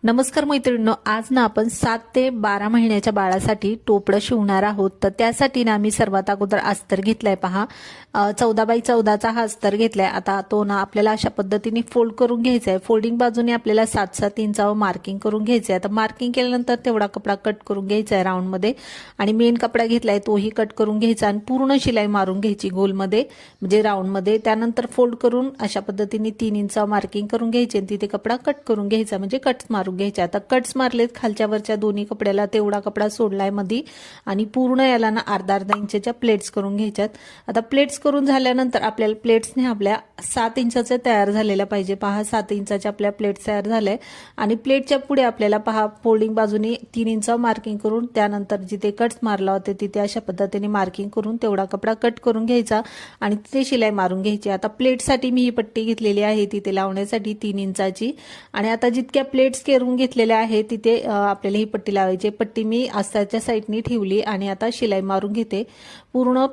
नमस्कार मैत्रिणींनो, आज ना आपण 7 ते 12 महिन्याच्या बाळासाठी टोपडं शिवणार आहोत। तर त्यासाठी ना मी सर्वात अगोदर अस्तर घेतलाय पहा, 14 बाय 14चा हा अस्तर घेतलाय। आता तो ना आपल्याला अशा पद्धतीने फोल्ड करून घ्यायचा आहे। फोल्डिंग बाजूने आपल्याला 7-7 इंचावर मार्किंग करून घ्यायचं आहे। आता मार्किंग केल्यानंतर तेवढा कपडा कट करून घ्यायचा आहे राऊंड मध्ये, आणि मेन कपडा घेतलाय तोही कट करून घ्यायचा आणि पूर्ण शिलाई मारून घ्यायची गोल मध्ये, म्हणजे राऊंड मध्ये। त्यानंतर फोल्ड करून अशा पद्धतीने 3 इंचावर मार्किंग करून घ्यायची आणि तिथे कपडा कट करून घ्यायचा, म्हणजे कट्स मारून घ्यायचे। आता कट्स मारलेत खालच्या वरच्या दोन्ही कपड्याला, तेवढा कपडा सोडलाय मध्ये आणि पूर्ण याला ना अर्धा इंचच्या प्लेट्स करून घ्यायच्यात। आता प्लेट्स करून झाल्यानंतर आपल्याला प्लेट्सने आपल्या 7 इंचाचे तयार झालेल्या पाहिजे। पहा 7 इंचाच्या आपल्या प्लेट्स तयार झाल्या आणि प्लेटच्या पुढे आपल्याला पहा फोल्डिंग बाजूने 3 इंचावर मार्किंग करून, त्यानंतर जिथे कट्स मारला होते तिथे अशा पद्धतीने मार्किंग करून तेवढा कपडा कट करून घ्यायचा आणि तिथे शिलाई मारून घ्यायची। आता प्लेटसाठी मी ही पट्टी घेतलेली आहे तिथे लावण्यासाठी 3 इंचाची, आणि आता जितक्या प्लेट्स करून घेतलेल्या आहे तिथे आपल्याला ही पट्टी लावायची। पट्टी मी अस्ताच्या साईडनी ठेवली आणि आता शिलाई मारून घेते। पूर्ण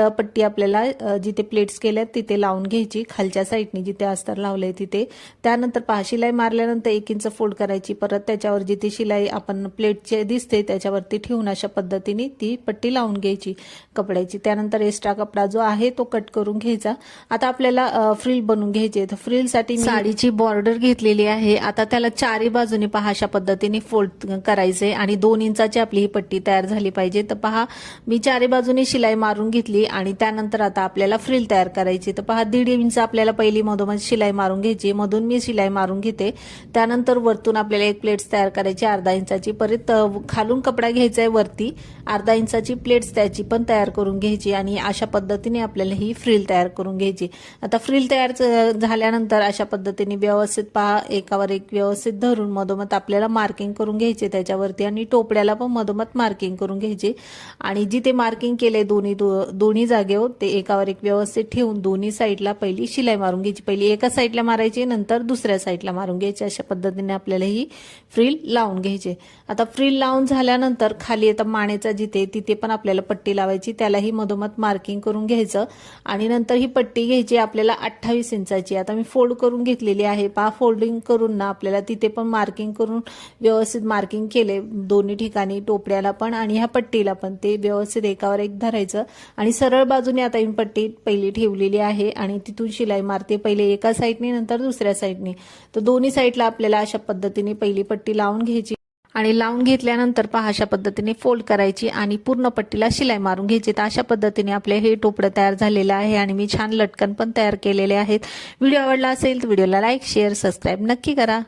पट्टी आपल्याला जिथे प्लेट्स केल्यात तिथे लावून घ्यायची, खालच्या साईडनी जिथे अस्तर लावलंय तिथे। त्यानंतर पहा शिलाई मारल्यानंतर 1 इंच फोल्ड करायची, परत त्याच्यावर जिथे शिलाई आपण प्लेटचे दिसते त्याच्यावरती ठेवून अशा पद्धतीने ती पट्टी लावून घ्यायची कपड्याची। त्यानंतर एक्स्ट्रा कपडा जो आहे तो कट करून घ्यायचा। आता आपल्याला फ्रिल बनवून घ्यायचे, तर फ्रिलसाठी मी साडीची बॉर्डर घेतलेली आहे। आता त्याला चारी बाजूने पहा अशा पद्धतीने फोल्ड करायचे आणि 2 इंचाची आपली ही पट्टी तयार झाली पाहिजे। तर पहा मी चारी बाजूने शिलाई मारून घेतली आणि त्यानंतर आता आपल्याला फ्रिल तयार करायची। तर पहा 1.5 इंच आपल्याला पहिली मधोमध शिलाई मारून घ्यायची, मधून मी शिलाई मारून घेते। त्यानंतर वरतून आपल्याला एक प्लेट्स तयार करायची अर्धा इंचाची, परत खालून कपडा घ्यायचा आहे वरती अर्धा इंचाची प्लेट्स त्याची पण तयार करून घ्यायची आणि अशा पद्धतीने आपल्याला ही फ्रिल तयार करून घ्यायची। आता फ्रिल तयार झाल्यानंतर अशा पद्धतीने व्यवस्थित पहा एकावर एक व्यवस्थित धरून मधोमध आपल्याला मार्किंग करून घ्यायचे त्याच्यावरती, आणि टोपड्याला पण मधोमध मार्किंग करून घ्यायचे। आणि जिथे मार्किंग केले दोन्ही जागेवर ते एकावर एक व्यवस्थित ठेवून दोन्ही साईडला पहिली शिलाई मारून घ्यायची। पहिली एका साईडला मारायची, नंतर दुसऱ्या साईडला मारून घ्यायची। अशा पद्धतीने आपल्याला ही फ्रिल लावून घ्यायची। आता फ्रिल लावून झाल्यानंतर खाली आता मानेचा जिथे तिथे पण आपल्याला पट्टी लावायची, त्यालाही मधोमध मार्किंग करून घ्यायचं आणि नंतर ही पट्टी घ्यायची आपल्याला 28 इंचाची। आता मी फोल्ड करून घेतलेली आहे पहा, फोल्डिंग करून ना आपल्याला तिथे पण मार्किंग करून व्यवस्थित मार्किंग केले दोन्ही ठिकाणी, टोपड्याला पण आणि ह्या पट्टीला पण, ते व्यवस्थित एकावर एक धरायचं आणि सरळ बाजूने आता ही पट्टी पहिली ठेवलेली आहे आणि तिथून शिलाई मारते, पहिले एका साईडने नंतर दुसऱ्या साईडने। तर दोन्ही साईडला आपल्याला अशा पद्धतीने पहिली पट्टी लावून घ्यायची आणि लावून घेतल्यानंतर पहा अशा पद्धतीने फोल्ड करायची आणि पूर्ण पट्टीला शिलाई मारून घ्यायची। तर अशा पद्धतीने आपले हे टोपडं तयार झालेलं आहे आणि मी छान लटकन पण तयार केलेले आहेत। व्हिडिओ आवडला असेल तर व्हिडिओला लाईक शेअर सबस्क्राईब नक्की करा।